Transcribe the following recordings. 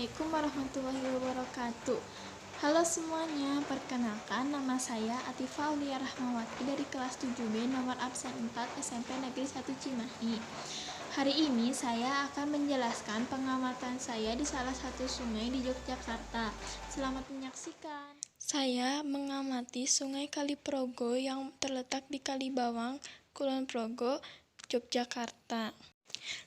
Assalamualaikum warahmatullahi wabarakatuh. Halo semuanya, perkenalkan nama saya Atifa Aulia Rahmawati dari kelas 7B nomor absen 4 SMP Negeri 1 Cimahi. Hari ini saya akan menjelaskan pengamatan saya di salah satu sungai di Yogyakarta. Selamat menyaksikan. Saya mengamati Sungai Kaliprogo yang terletak di Kalibawang, Kulon Progo, Yogyakarta.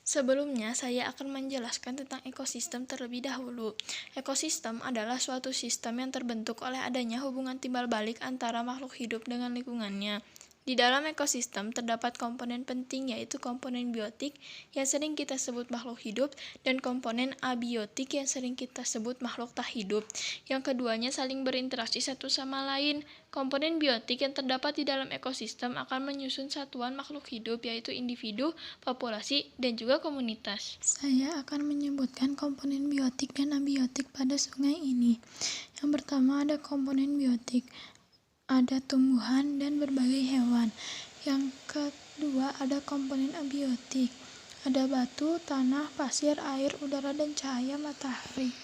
Sebelumnya, saya akan menjelaskan tentang ekosistem terlebih dahulu. Ekosistem adalah suatu sistem yang terbentuk oleh adanya hubungan timbal balik antara makhluk hidup dengan lingkungannya. Di dalam ekosistem terdapat komponen penting, yaitu komponen biotik yang sering kita sebut makhluk hidup dan komponen abiotik yang sering kita sebut makhluk tak hidup. Yang keduanya saling berinteraksi satu sama lain. Komponen biotik yang terdapat di dalam ekosistem akan menyusun satuan makhluk hidup, yaitu individu, populasi, dan juga komunitas. Saya akan menyebutkan komponen biotik dan abiotik pada sungai ini. Yang pertama ada komponen biotik. Ada tumbuhan dan berbagai hewan. Yang kedua ada komponen abiotik. Ada batu, tanah, pasir, air, udara, dan cahaya matahari.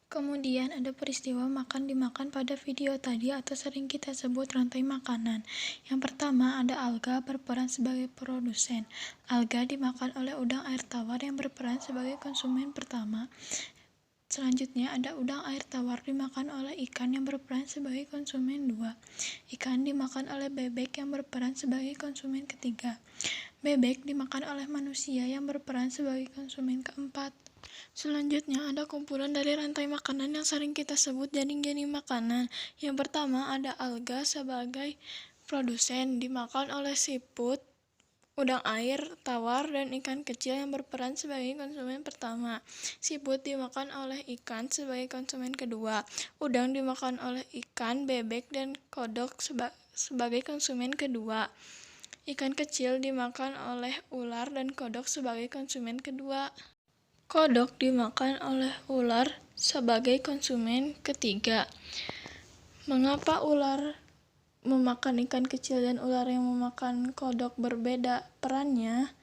Kemudian ada peristiwa makan-dimakan pada video tadi atau sering kita sebut rantai makanan. Yang pertama ada alga berperan sebagai produsen. Alga dimakan oleh udang air tawar yang berperan sebagai konsumen pertama. Selanjutnya ada udang air tawar dimakan oleh ikan yang berperan sebagai konsumen 2. Ikan dimakan oleh bebek yang berperan sebagai konsumen ketiga. Bebek dimakan oleh manusia yang berperan sebagai konsumen keempat. Selanjutnya ada kumpulan dari rantai makanan yang sering kita sebut jaring-jaring makanan. Yang pertama ada alga sebagai produsen, dimakan oleh siput, udang air tawar, dan ikan kecil yang berperan sebagai konsumen pertama. Siput dimakan oleh ikan sebagai konsumen kedua. Udang dimakan oleh ikan, bebek, dan kodok sebagai konsumen kedua. Ikan kecil dimakan oleh ular dan kodok sebagai konsumen kedua. Kodok dimakan oleh ular sebagai konsumen ketiga. Mengapa ular memakan ikan kecil dan ular yang memakan kodok berbeda perannya?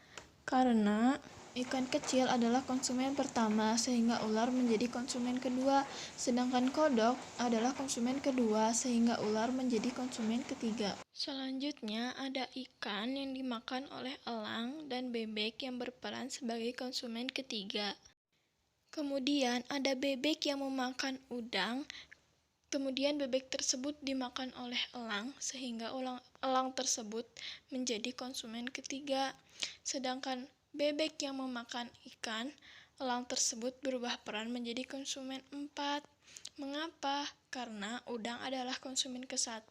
Karena ikan kecil adalah konsumen pertama sehingga ular menjadi konsumen kedua, sedangkan kodok adalah konsumen kedua sehingga ular menjadi konsumen ketiga. Selanjutnya ada ikan yang dimakan oleh elang dan bebek yang berperan sebagai konsumen ketiga. Kemudian ada bebek yang memakan udang. Kemudian bebek tersebut dimakan oleh elang sehingga elang tersebut menjadi konsumen ketiga. Sedangkan bebek yang memakan ikan, elang tersebut berubah peran menjadi konsumen 4. Mengapa? Karena udang adalah konsumen ke-1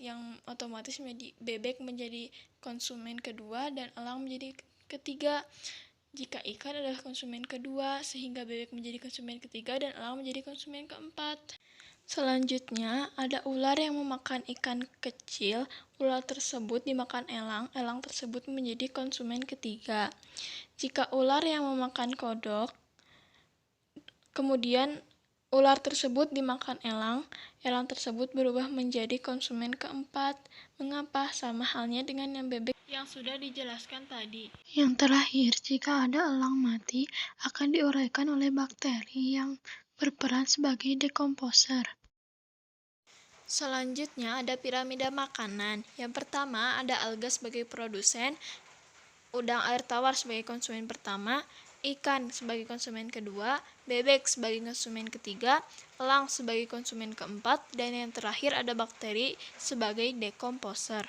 yang otomatis bebek menjadi konsumen kedua dan elang menjadi ketiga. Jika ikan adalah konsumen kedua sehingga bebek menjadi konsumen ketiga dan elang menjadi konsumen keempat. Selanjutnya, ada ular yang memakan ikan kecil. Ular tersebut dimakan elang. Elang tersebut menjadi konsumen ketiga. Jika ular yang memakan kodok, kemudian ular tersebut dimakan elang. Elang tersebut berubah menjadi konsumen keempat. Mengapa? Sama halnya dengan yang bebek yang sudah dijelaskan tadi. Yang terakhir, jika ada elang mati, akan diuraikan oleh bakteri yang berperan sebagai dekomposer. Selanjutnya ada piramida makanan. Yang pertama ada alga sebagai produsen, udang air tawar sebagai konsumen pertama, ikan sebagai konsumen kedua, bebek sebagai konsumen ketiga, elang sebagai konsumen keempat, dan yang terakhir ada bakteri sebagai dekomposer.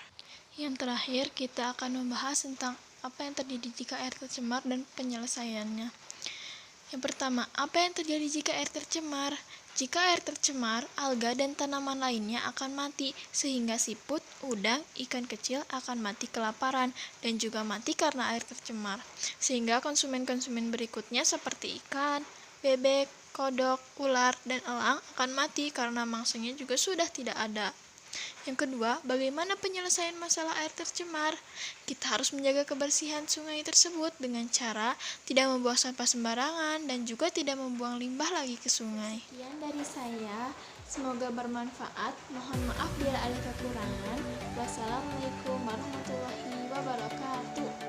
Yang terakhir kita akan membahas tentang apa yang terjadi jika air tercemar dan penyelesaiannya. Yang pertama, apa yang terjadi jika air tercemar? Jika air tercemar, alga dan tanaman lainnya akan mati, sehingga siput, udang, ikan kecil akan mati kelaparan, dan juga mati karena air tercemar. Sehingga konsumen-konsumen berikutnya seperti ikan, bebek, kodok, ular, dan elang akan mati karena mangsanya juga sudah tidak ada. Yang kedua, bagaimana penyelesaian masalah air tercemar? Kita harus menjaga kebersihan sungai tersebut dengan cara tidak membuang sampah sembarangan dan juga tidak membuang limbah lagi ke sungai. Sekian dari saya, semoga bermanfaat. Mohon maaf bila ada kekurangan. Wassalamualaikum warahmatullahi wabarakatuh.